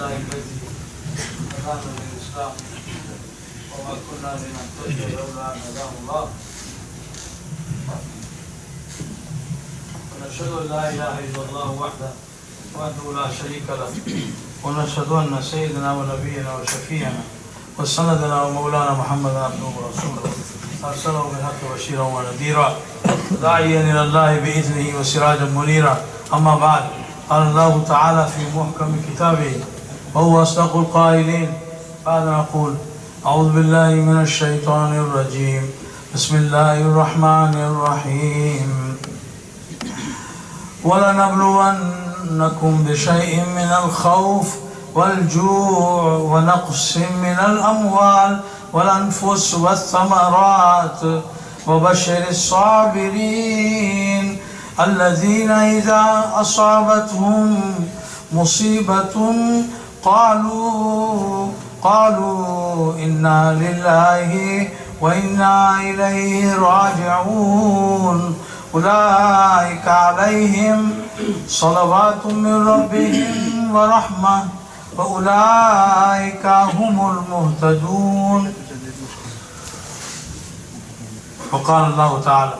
لله الذي هدانا للإسلام وما كنا لنهتدي لولا أن هدانا الله ونشهد أن لا إله إلا الله وحده لا شريك له ونشهد أن سيدنا ونبينا وشفيعنا وسندنا ومولانا محمد عبده ورسوله أرسله بالحق بشيرا ونذيرا داعيا إلى الله بإذنه وسراجا منيرا. أما بعد، قال الله تعالى في محكم كتابه وهو أصدق القائلين بعد نقول أعوذ بالله من الشيطان الرجيم بسم الله الرحمن الرحيم ولنبلونكم بشيء من الخوف والجوع ونقص من الأموال والأنفس والثمرات وبشر الصابرين الذين إذا أصابتهم مصيبة قالوا إنا لله وإنا إليه راجعون أولئك عليهم صلوات من ربهم ورحمة وأولئك هم المهتدون. وقال الله تعالى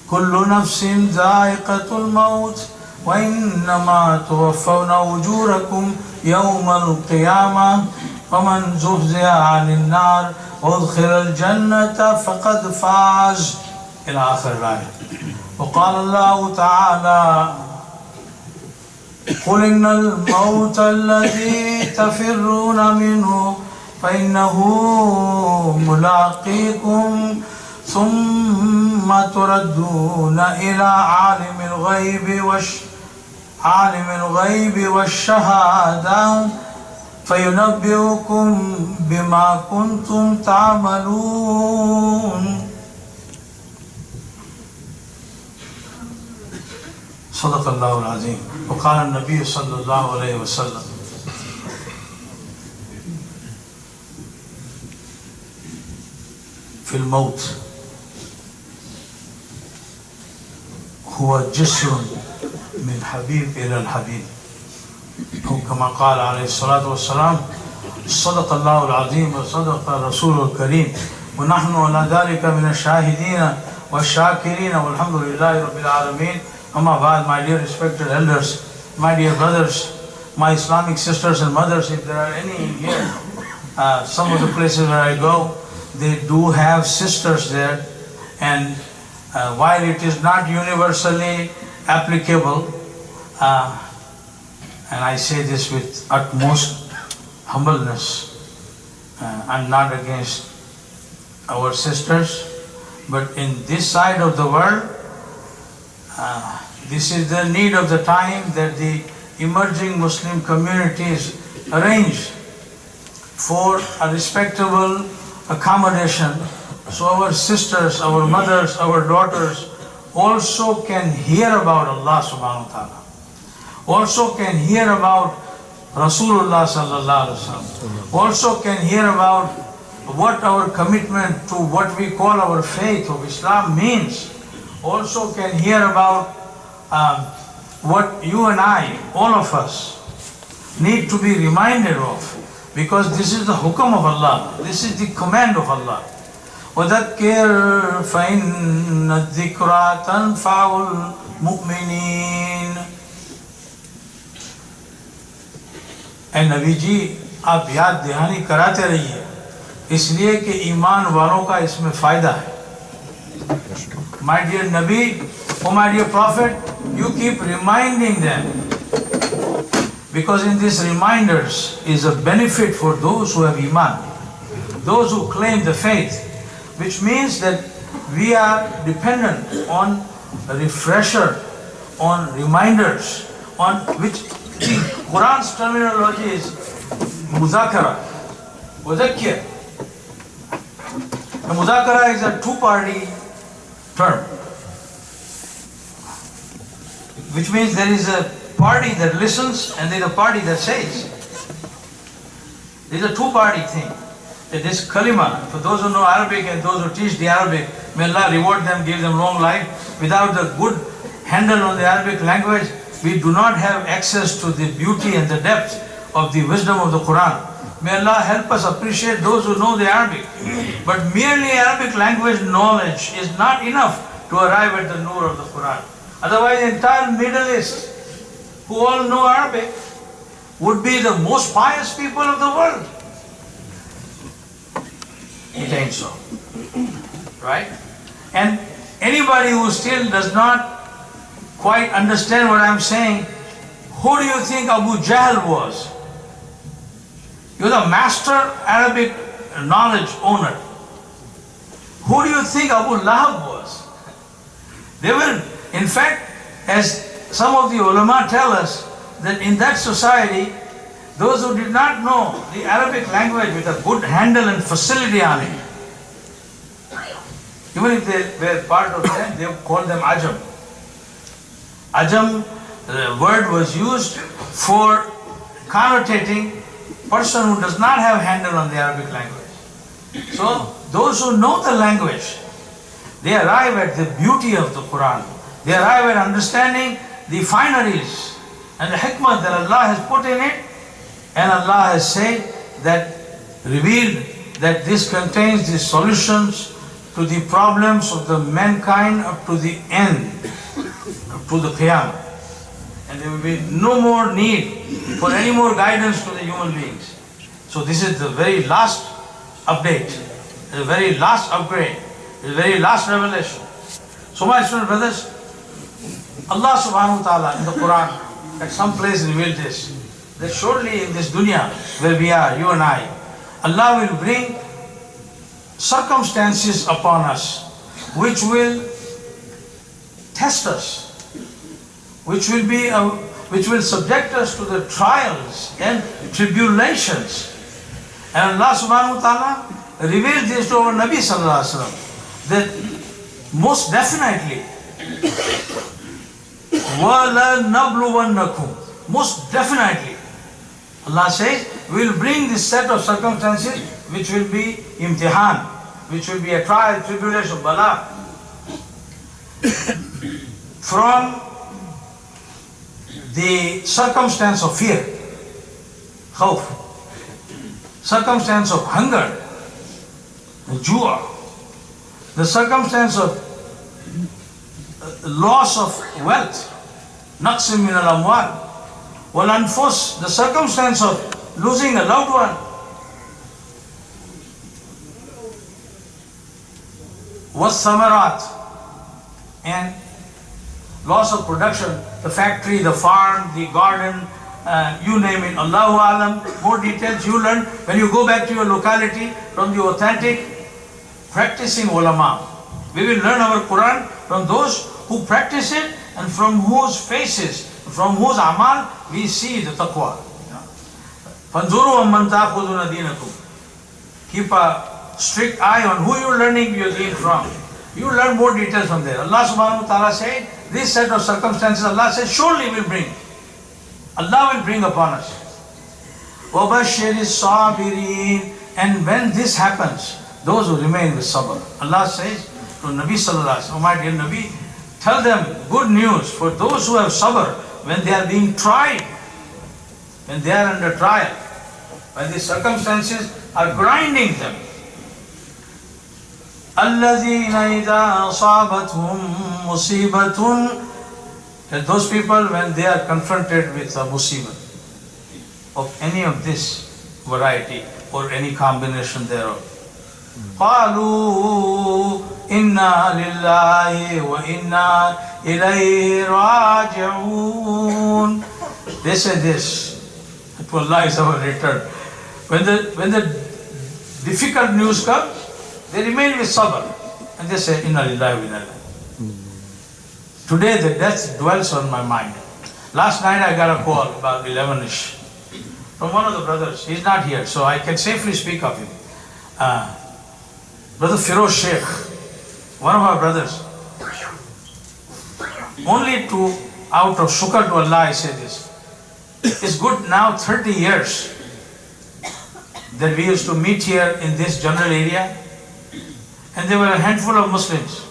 كل نفس ذائقة الموت وإنما توفون أجوركم يوم القيامة ومن زحزح عن النار وأدخل الجنة فقد فاز إلى آخر الآية. وقال الله تعالى قل إن الموت الذي تفرون منه فإنه ملاقيكم ثم تردون إلى عالم الغيب والشهادة فينبئكم بما كنتم تعملون. صدق الله العظيم. وقال النبي صلى الله عليه وسلم في الموت هو جسر من حبيب إلى الحبيب أو كما قال عليه الصلاة والسلام صدق الله العظيم وصدق رسوله الكريم ونحن على ذلك من الشاهدين والشاكرين والحمد لله رب العالمين. Amma ba'd, my dear respected elders, my dear brothers, my Islamic sisters and mothers, if there are any here, some of the places where I go, they do have sisters there, and while it is not universally applicable, and I say this with utmost humbleness, I'm not against our sisters, but in this side of the world, this is the need of the time that the emerging Muslim communities arrange for a respectable accommodation so our sisters, our mothers, our daughters also can hear about Allah subhanahu wa ta'ala, also can hear about Rasulullah sallallahu alaihi wasallam, also can hear about what our commitment to what we call our faith of Islam means, also can hear about what you and I, all of us, need to be reminded of, because this is the hukam of Allah, this is the command of Allah. وَذَكِّرْ فَإِنَّ الذِّكْرَى تَنْفَعُ الْمُؤْمِنِينَ. ए नबी जी, आप याद दहानी कराते रहिए, इसलिए कि ईमान वालों का इसमें फ़ायदा है. My dear Nabi, oh my dear Prophet, you keep reminding them, because in these reminders is a benefit for those who have Iman, those who claim the faith, which means that we are dependent on a refresher, on reminders, on which the Quran's terminology is muzakara, muzakkir. The muzakara is a two-party term, which means there is a party that listens and there is a party that says. There is a two-party thing. That this kalima, for those who know Arabic and those who teach the Arabic, may Allah reward them, give them long life. Without the good handle on the Arabic language, we do not have access to the beauty and the depth of the wisdom of the Quran. May Allah help us appreciate those who know the Arabic. But merely Arabic language knowledge is not enough to arrive at the nur of the Quran. Otherwise, the entire Middle East, who all know Arabic, would be the most pious people of the world. It ain't so. Right? And anybody who still does not quite understand what I'm saying, who do you think Abu Jahl was? He was a master Arabic knowledge owner. Who do you think Abu Lahab was? They were, in fact, as some of the ulama tell us, that in that society, those who did not know the Arabic language with a good handle and facility on it, even if they were part of them, they called them Ajam. Ajam, the word was used for connotating person who does not have handle on the Arabic language. So, those who know the language, they arrive at the beauty of the Quran. They arrive at understanding the fineries and the hikmah that Allah has put in it, and Allah has said that, revealed that this contains the solutions to the problems of the mankind up to the end, up to the Qiyamah. And there will be no more need for any more guidance to the human beings. So this is the very last update, the very last upgrade, the very last revelation. So my student brothers, Allah subhanahu wa ta'ala in the Quran at some place revealed this, that surely in this dunya where we are, you and I, Allah will bring circumstances upon us which will test us, which will subject us to the trials and tribulations. And Allah subhanahu wa ta'ala revealed this to our Nabi sallallahu alaihi wasallam, that most definitely وَلَنَبْلُوَنَّكُمْ, most definitely, Allah says, we will bring this set of circumstances which will be imtihan, which will be a trial, tribulation, bala, from the circumstance of fear, khawf, circumstance of hunger, jua, the circumstance of loss of wealth, naqsim min al-amwal, wal anfus, the circumstance of losing a loved one, was samarat, and loss of production, the factory, the farm, the garden, you name it, Allahu Alam, more details you learn when you go back to your locality from the authentic practicing ulama. We will learn our Quran from those who practice it and from whose faces, from whose amal we see the taqwa. فَانْظُرُوا وَمَّنْ تَأْخُذُونَ دِينَكُمْ. Keep a strict eye on who you're learning your deen from. You learn more details from there. Allah subhanahu wa ta'ala said, this set of circumstances, Allah says, surely will bring. Allah will bring upon us. وَبَشِّرِ الصَّابِرِينَ. And when this happens, those who remain with sabr. Allah says to Nabi sallallahu alaihi wasallam, my dear Nabi, tell them good news for those who have sabr when they are being tried, when they are under trial, when the circumstances are grinding them. الَّذِينَ إِذَا أَصَابَتْهُمْ مُصِيبَةٌ. That those people, when they are confronted with a musibah of any of this variety or any combination thereof, قَالُوا إِنَّا لِلَّهِ وَإِنَّا إِلَيْهِ رَاجِعُونَ. They say this, that Allah is our return. When the difficult news comes, they remain with sabr and they say, Inna lillahi wa inna ilayhi. Today the death dwells on my mind. Last night I got a call about 11ish from one of the brothers. He's not here, so I can safely speak of him. Brother Firoz Shaykh, one of our brothers. Only out of shukr to Allah I say this. It's good now 30 years that we used to meet here in this general area, and there were a handful of Muslims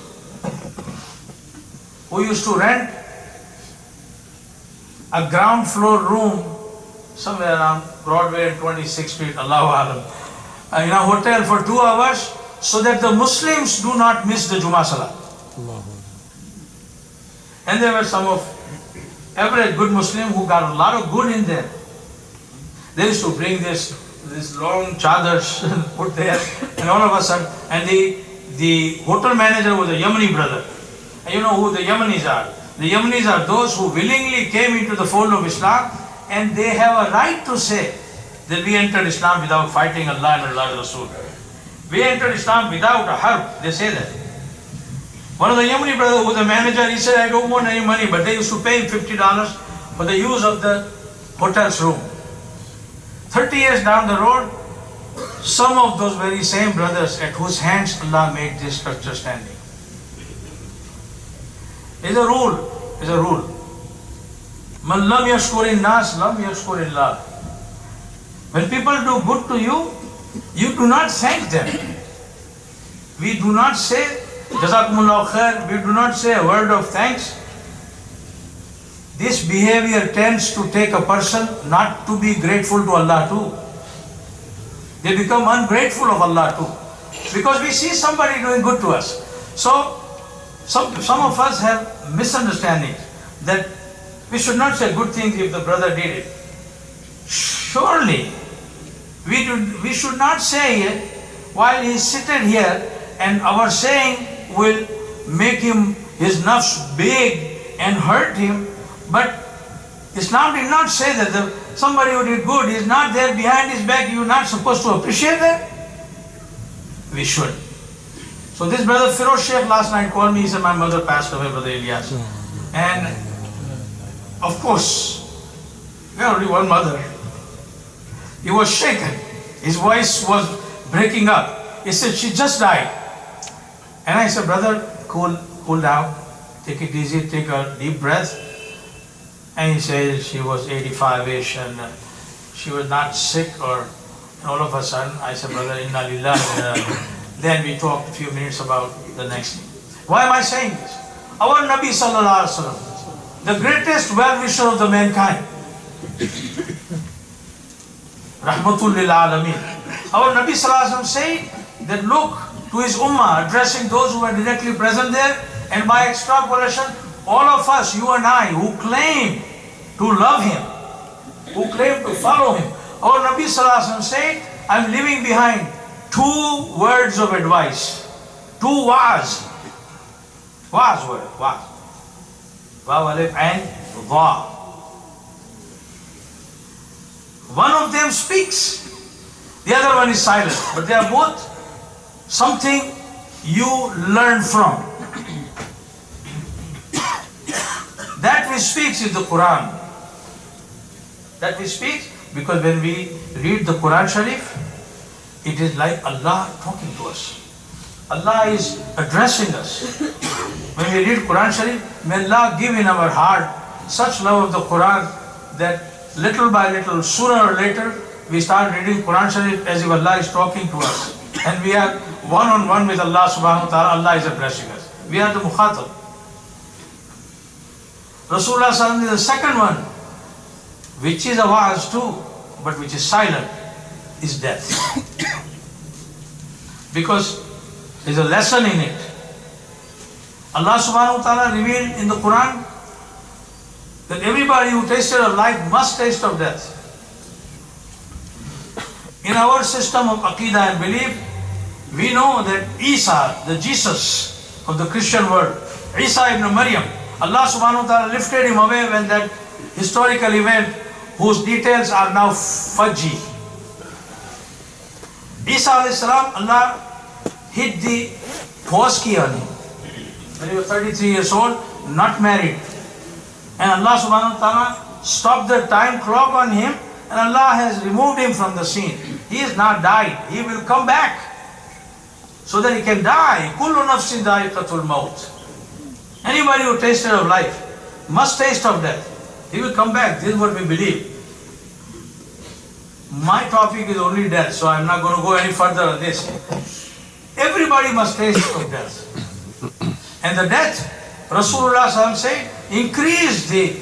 who used to rent a ground floor room somewhere around Broadway and 26th Street, Allahu Alam, in a hotel for 2 hours so that the Muslims do not miss the Jummah Salat. And there were some of average good Muslim who got a lot of good in there. They used to bring this long chadars put there, and all of a sudden, and the hotel manager was a Yemeni brother. And you know who the Yemenis are? The Yemenis are those who willingly came into the fold of Islam, and they have a right to say that we entered Islam without fighting Allah and Allah's Rasul. We entered Islam without a harb. They say that. One of the Yemeni brothers who was a manager, he said, I don't want any money, but they used to pay him $50 for the use of the hotel's room. 30 years down the road, some of those very same brothers at whose hands Allah made this structure standing. It's a rule. It's a rule. Man lam yashkurin nas, lam yashkurillah. When people do good to you, you do not thank them. We do not say, Jazakumullahu khair, we do not say a word of thanks. This behavior tends to take a person not to be grateful to Allah too. They become ungrateful of Allah too. Because we see somebody doing good to us. So, some of us have misunderstandings that we should not say good things if the brother did it. Surely, we should not say it while he is seated here, and our saying will make his nafs big and hurt him. But Islam did not say that somebody who did good is not there behind his back, you are not supposed to appreciate that. We should. So this brother Firoz Sheikh last night called me, he said, my mother passed away, Brother LLYAS. And of course, we have only one mother. He was shaken. His voice was breaking up. He said, she just died. And I said, brother, cool down. Take it easy, take a deep breath. And he said she was 85-ish and she was not sick, or all of a sudden, I said, brother, inna lillahi. Then we talked a few minutes about the next thing. Why am I saying this? Our Nabi sallallahu alaihi wasallam, the greatest well-wisher of the mankind, Rahmatul lil Alameen. Our Nabi sallallahu alaihi wasallam said that look to his ummah, addressing those who were directly present there, and by extrapolation, all of us, you and I, who claim to love him, who claim to follow him. Our Nabi sallallahu alaihi wasallam said, I'm leaving behind 2 words of advice, 2 wa'az. Wa'az word, wa'az. Waw alif and wa. One of them speaks, the other one is silent, but they are both something you learn from. That which speaks is the Quran. That which speaks, because when we read the Quran Sharif, it is like Allah talking to us. Allah is addressing us. When we read Quran Sharif, may Allah give in our heart such love of the Quran that little by little, sooner or later, we start reading Quran Sharif as if Allah is talking to us. And we are one-on-one with Allah subhanahu wa ta'ala, Allah is addressing us. We are the mukhatab. Rasulullah sallallahu is the second one, which is a wa'az too, but which is silent, is death. Because there's a lesson in it. Allah subhanahu wa ta'ala revealed in the Quran that everybody who tasted of life must taste of death. In our system of Aqidah and belief, we know that Isa, the Jesus of the Christian world, Isa ibn Maryam, Allah subhanahu wa ta'ala lifted him away when that historical event whose details are now fudgy. Isa alayhi salam, Allah hit the pause key on him. When he was 33 years old, not married. And Allah subhanahu wa ta'ala stopped the time clock on him, and Allah has removed him from the scene. He is not died. He will come back so that he can die. Kullu nafsin dha'iqatul maut. Anybody who tasted of life must taste of death. He will come back. This is what we believe. My topic is only death, so I'm not going to go any further on this. Everybody must taste of death. And the death, Rasulullah said, increased the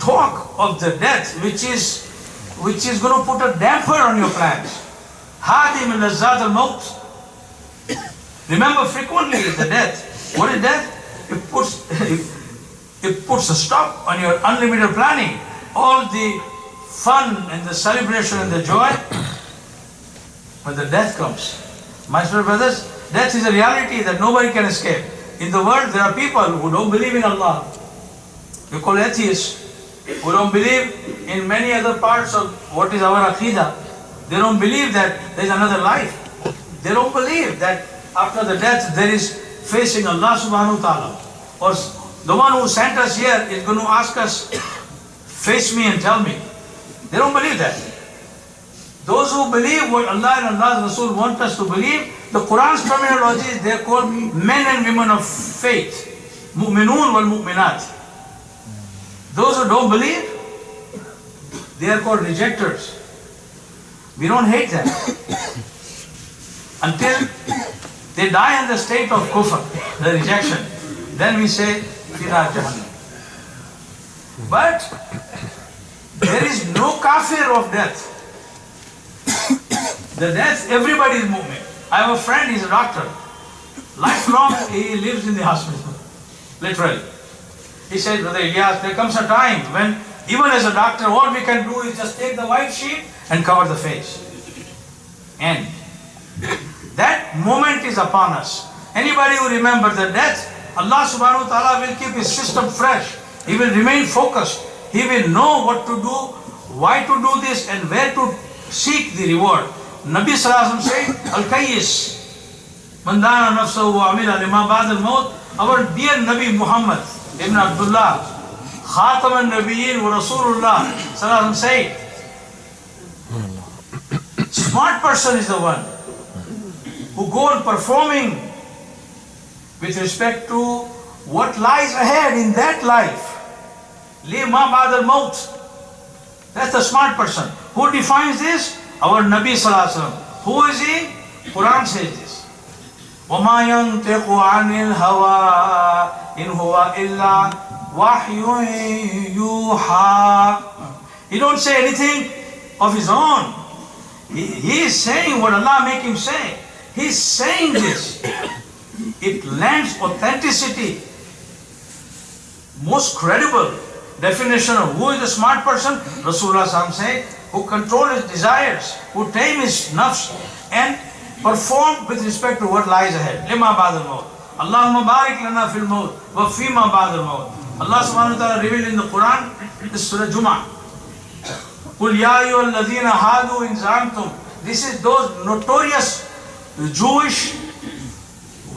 talk of the death which is going to put a damper on your plans. Hadi min lazzat al-maut. Remember frequently the death. What is death? It puts a stop on your unlimited planning. All the fun and the celebration and the joy. When the death comes. My dear brothers, death is a reality that nobody can escape. In the world there are people who don't believe in Allah. We call atheists. Who don't believe in many other parts of what is our aqidah. They don't believe that there is another life. They don't believe that after the death there is facing Allah subhanahu wa ta'ala. Or the one who sent us here is going to ask us, face me and tell me. They don't believe that. Those who believe what Allah and Allah's Rasul want us to believe, the Quran's terminology is they are called men and women of faith. Mu'minun wal mu'minat. Those who don't believe, they are called rejectors. We don't hate them. Until they die in the state of kufr, the rejection. Then we say, Fira Jahannam. But there is no kafir of death. The death, everybody is mu'min. I have a friend, he's a doctor. Lifelong, he lives in the hospital. Literally. He said, Brother LLYAS, there comes a time when, even as a doctor, all we can do is just take the white sheet and cover the face. And that moment is upon us. Anybody who remembers the death, Allah subhanahu wa ta'ala will keep his system fresh. He will remain focused. He will know what to do, why to do this, and where to seek the reward. Nabi sallallahu alaihi wasallam said, Al-Kayyis, man dana nafsahu wa amila lima ba'd al-maut. Our dear Nabi Muhammad Ibn Abdullah, Khatam al-Nabiyyin wa Rasulullah sallallahu alaihi wasallam said, smart person is the one who go on performing with respect to what lies ahead in that life. Lima ba'd al-maut. That's the smart person. Who defines this? Our Nabi sallallahu alaihi wasallam. Who is he? Quran says this. وَمَا يَنْتِقُ عَنِ الْهَوَىٰ إِنْ هُوَ إِلَّا وَحْيٌ يُوحَىٰ. He don't say anything of his own. He is saying what Allah make him say. He's saying this. It lends authenticity. Most credible definition of who is the smart person, Rasulullah sallallahu alaihi wasallam said, who control his desires, who tame his nafs, and perform with respect to what lies ahead. Lima ba'd al-maut. Allahumma barik lana fil maut wa fima ba'd al-maut. Allah subhanahu wa ta'ala revealed in the Quran, this Surah JUMAH. Qul ya ayyuhal ladhina hadu in za'amtum. This is those notorious Jewish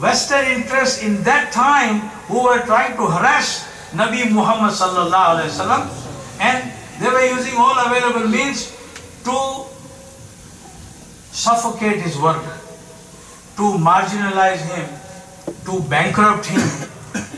Western interests in that time who were trying to harass Nabi Muhammad sallallahu alaihi wasallam, and they were using all available means to suffocate his work, to marginalize him, to bankrupt him,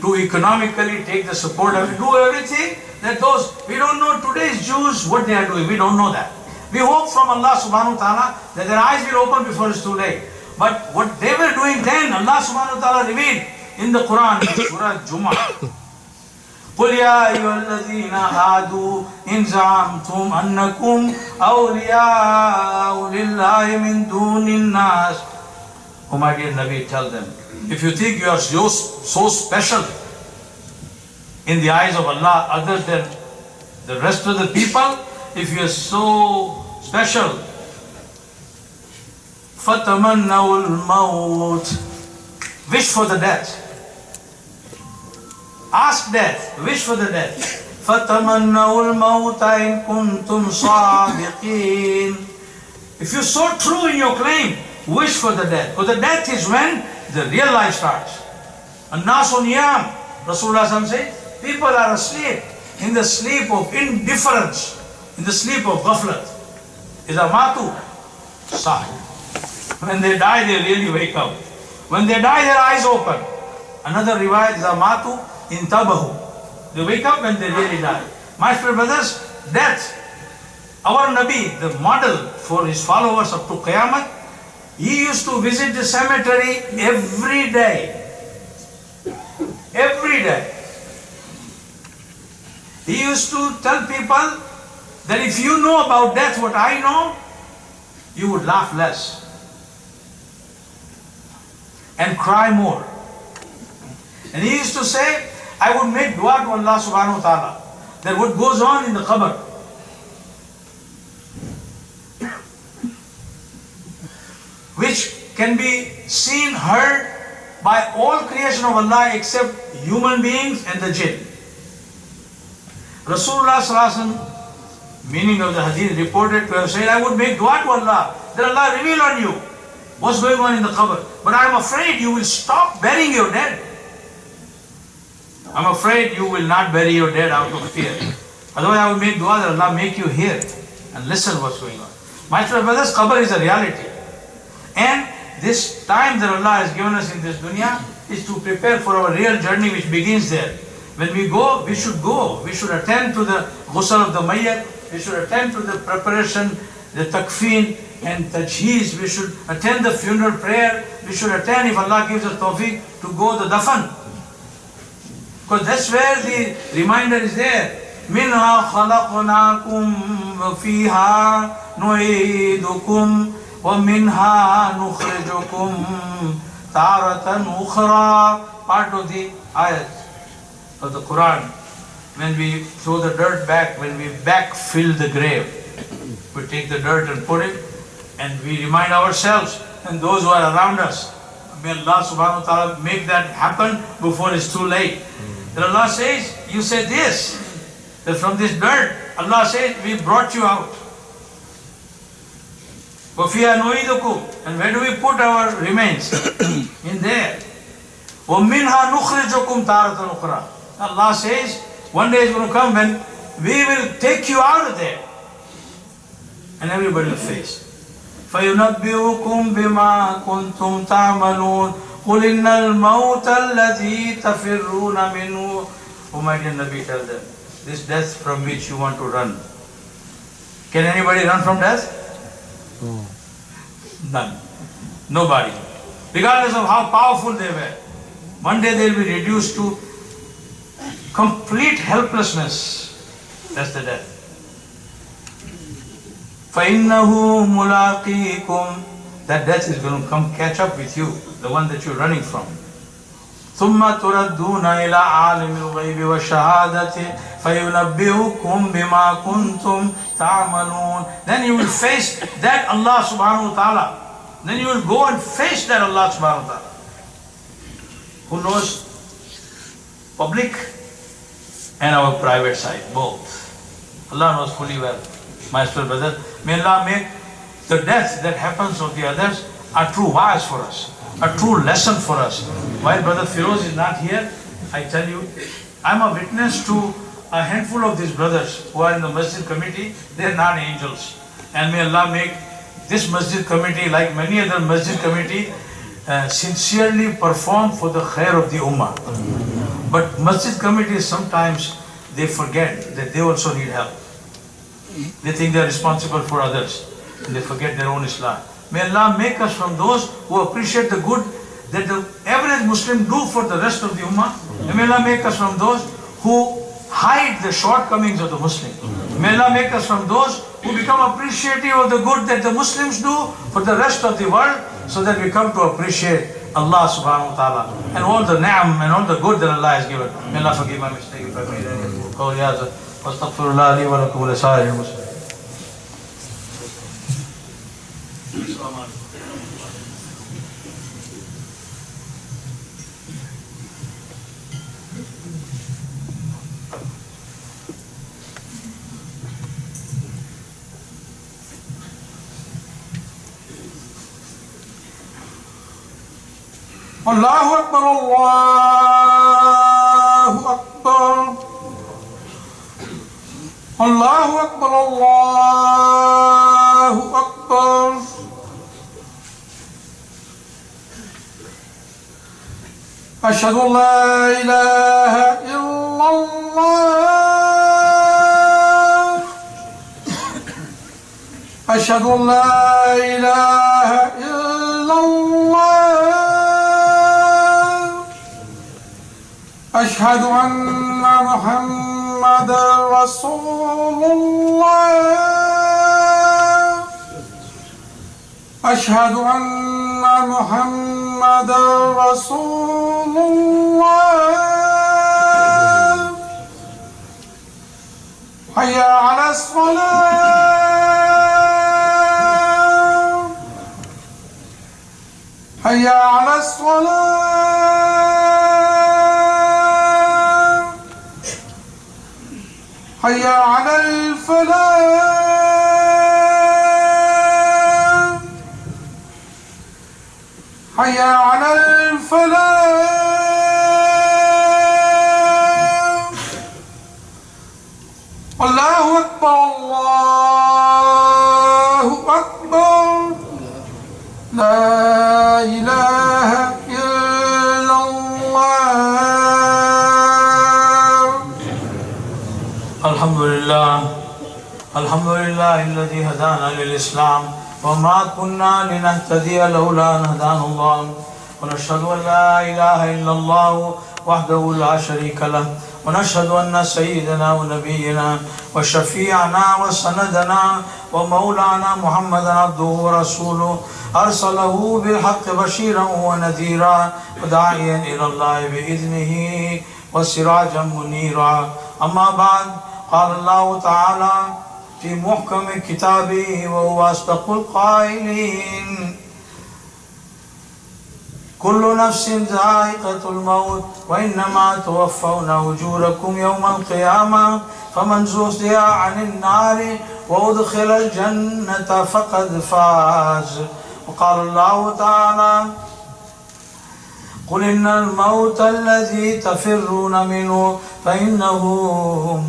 to economically take the support of him, do everything that those, we don't know today's Jews what they are doing, we don't know that. We hope from Allah subhanahu wa ta'ala that their eyes will open before it's too late. But what they were doing then, Allah subhanahu wa ta'ala revealed in the Quran, Surah JUMAH. قُلْ يَا أَيُّهَا الَّذِينَ هَادُوا إِنْ زَعَمْتُمْ أَنَّكُمْ أَوْلِيَاءُ لِلَّهِ مِنْ دُونِ النَّاسِ. Oh my dear Nabi, tell them, if you think you are so special in the eyes of Allah other than the rest of the people, if you are so special, فَتَمَنَّوُا الْمَوْتِ, wish for the death. Ask death, wish for the death. فَتَمَنَّوُا الْمَوْتَ إِن كُنْتُمْ صَادِقِينَ. If you're so true in your claim, wish for the death. For the death is when the real life starts. النَّاسُ نِيَامٌ. Rasulullah said, people are asleep in the sleep of indifference, in the sleep of ghaflat. إِذَا مَاتُوا صَاحِ. When they die, they really wake up. When they die, their eyes open. Another riwayat, إِذَا مَاتُوا intabahu. They wake up when they really die. My dear brothers, death. Our Nabi, the model for his followers up to Qiyamah, he used to visit the cemetery every day. Every day. He used to tell people that if you know about death what I know, you would laugh less and cry more. And he used to say, I would make dua to Allah subhanahu wa ta'ala that what goes on in the qabr, which can be seen, heard by all creation of Allah except human beings and the jinn. Rasulullah sallallahu alaihi wasallam, meaning of the hadith, reported to have said, I would make dua to Allah that Allah reveal on you what's going on in the qabr. But I am afraid you will stop burying your dead. I'm afraid you will not bury your dead out of fear. Otherwise I will make dua that Allah make you hear and listen what's going on. My brothers, qabr is a reality. And this time that Allah has given us in this dunya is to prepare for our real journey which begins there. When we go, we should go. We should attend to the ghusl of the mayyat. We should attend to the preparation, the takfeen and tajheez. We should attend the funeral prayer. We should attend, if Allah gives us tawfiq, to go the dafan. Because that's where the reminder is there. مِنْهَا خَلَقْنَاكُمْ وَفِيهَا نُعِيدُكُمْ وَمِنْهَا نُخْرِجُكُمْ تَارَةً أُخْرَى. Part of the ayat of the Quran. When we throw the dirt back, when we backfill the grave, we take the dirt and put it, and we remind ourselves and those who are around us. May Allah subhanahu wa ta'ala make that happen before it's too late. That Allah says, you say this, that from this dirt, Allah says, we brought you out. وَفِيهَا نُعِيدُكُمْ. And where do we put our remains? In there. وَمِنْهَا نُخْرِجُكُمْ تَارَةً أُخْرَى. Allah says, one day is going to come when we will take you out of there. And everybody will face. فَيُنَبِّئُكُمْ بِمَا كُنْتُمْ تَعْمَلُونَ قُلْ إِنَّ الْمَوْتَ الَّذِي تَفِرُّونَ مِنْهُ. O my dear Nabi, tell them, this death from which you want to run. Can anybody run from death? None. Nobody. Regardless of how powerful they were. One day they will be reduced to complete helplessness. That's the death. فَإِنَّهُ مُلَاقِيكُمْ. That death is going to come catch up with you, the one that you're running from. ثُمَّ تُرَدُّونَ إِلَىٰ عَالِمِ الْغَيْبِ وَالشَّهَادَةِ فَيُنَبِّئُكُمْ بِمَا كُنْتُمْ تَعْمَلُونَ. Then you will face that Allah subhanahu wa ta'ala. Then you will go and face that Allah subhanahu wa ta'ala. Who knows public and our private side, both. Allah knows fully well. My spiritual brother, may Allah make the death that happens of the others a true wise for us, a true lesson for us. While Brother Firoz is not here, I tell you, I'm a witness to a handful of these brothers who are in the Masjid committee. They are not angels. And may Allah make this Masjid committee, like many other Masjid committee, sincerely perform for the khair of the Ummah. But Masjid committees sometimes they forget that they also need help. They think they are responsible for others and they forget their own Islam. May Allah make us from those who appreciate the good that the average Muslim do for the rest of the Ummah. And may Allah make us from those who hide the shortcomings of the Muslim. May Allah make us from those who become appreciative of the good that the Muslims do for the rest of the world, so that we come to appreciate Allah subhanahu wa ta'ala and all the ni'am and all the good that Allah has given. May Allah forgive my mistake if I made any qawliyat. Wastaghfirullah li wa lakum wa li sa'iril muslimin. Allahu Akbar, Allahu Akbar, Allahu Akbar, Allahu Akbar. Ashhadu an la ilaha illallah. Ashhadu an la ilaha illallah. أشهد أن محمدا محمد رسول الله أشهد أن محمد رسول الله حي على الصلاة حي على الصلاة حي على الفلاح حي على الفلاح الله أكبر الله أكبر لا إله إلا الله الحمد لله الذي هدانا للإسلام وما كنا لنهتدي لولا أن هدانا الله ونشهد أن لا إله إلا الله وحده لا شريك له ونشهد أن سيدنا ونبينا وشفيعنا وسندنا ومولانا محمدا عبده ورسوله أرسله بالحق بشيرا ونذيرا وداعيا إلى الله بإذنه وسراجا منيرا أما بعد قال الله تعالى في محكم كتابه وهو أصدق القائلين كل نفس ذائقة الموت وإنما توفون أجوركم يوم القيامة فمن زحزح عن النار وأدخل الجنة فقد فاز وقال الله تعالى قل إن الموت الذي تفرون منه فإنه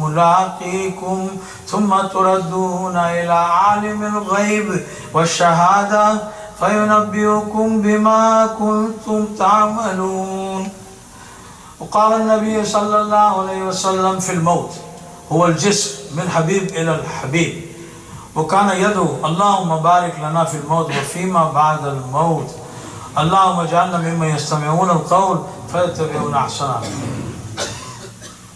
ملاقيكم ثم تردون إلى عالم الغيب والشهادة فينبئكم بما كنتم تعملون وقال النبي صلى الله عليه وسلم في الموت هو الجسر من حبيب إلى الحبيب وكان يدعو اللهم بارك لنا في الموت وفيما بعد الموت اللهم اجعلنا ممن يستمعون القول فيتبعون احسنه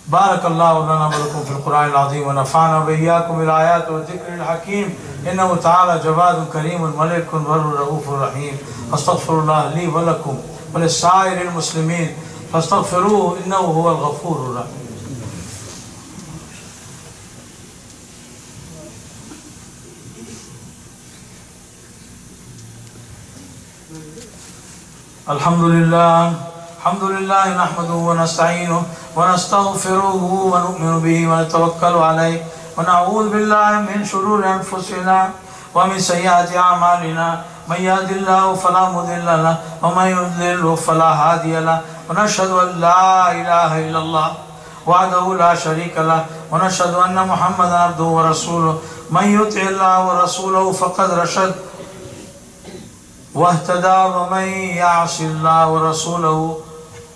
بارك الله لنا ولكم في القرآن العظيم ونفعنا وإياكم بالآيات والذكر الحكيم إنه تعالى جواد كريم ملك بر رؤوف رحيم أستغفر الله لي ولكم ولسائر المسلمين فاستغفروه إنه هو الغفور الرحيم الحمد لله نحمده ونستعينه ونستغفره ونؤمن به ونتوكل عليه ونعوذ بالله من شرور أنفسنا ومن سيئات أعمالنا من يهد الله فلا مضل له ومن يضلل فلا هادي له ونشهد أن لا إله إلا الله وحده لا شريك له ونشهد أن محمدا عبده ورسوله من يطع الله ورسوله فقد رشد واهتدى ومن يعص الله ورسوله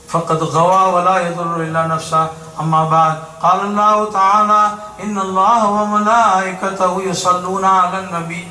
فقد غوى ولا يضر إلا نفسه أما بعد قال الله تعالى إن الله وملائكته يصلون على النبي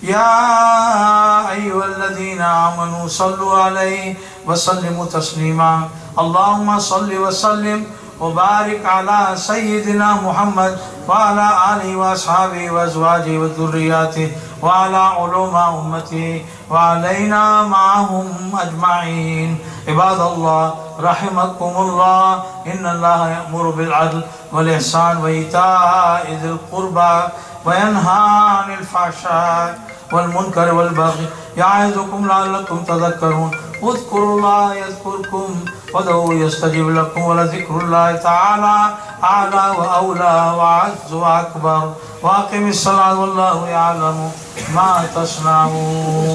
يا أيها الذين آمنوا صلوا عليه وسلموا تسليما اللهم صل وسلم وبارك على سيدنا محمد وعلى آله وأصحابه وأزواجه وذرياته وعلى علماء أمته وعلينا معهم أجمعين عباد الله رحمكم الله إن الله يأمر بالعدل والإحسان وإيتاء ذي القربى وينهى عن الفحشاء والمنكر والبغي يعظكم لعلكم تذكرون اذكروا الله يذكركم وادعوه يستجب لكم ولذكر الله تعالى أعلى وأولى وأعز وأكبر وأقم الصلاة والله يعلم ما تصنعون.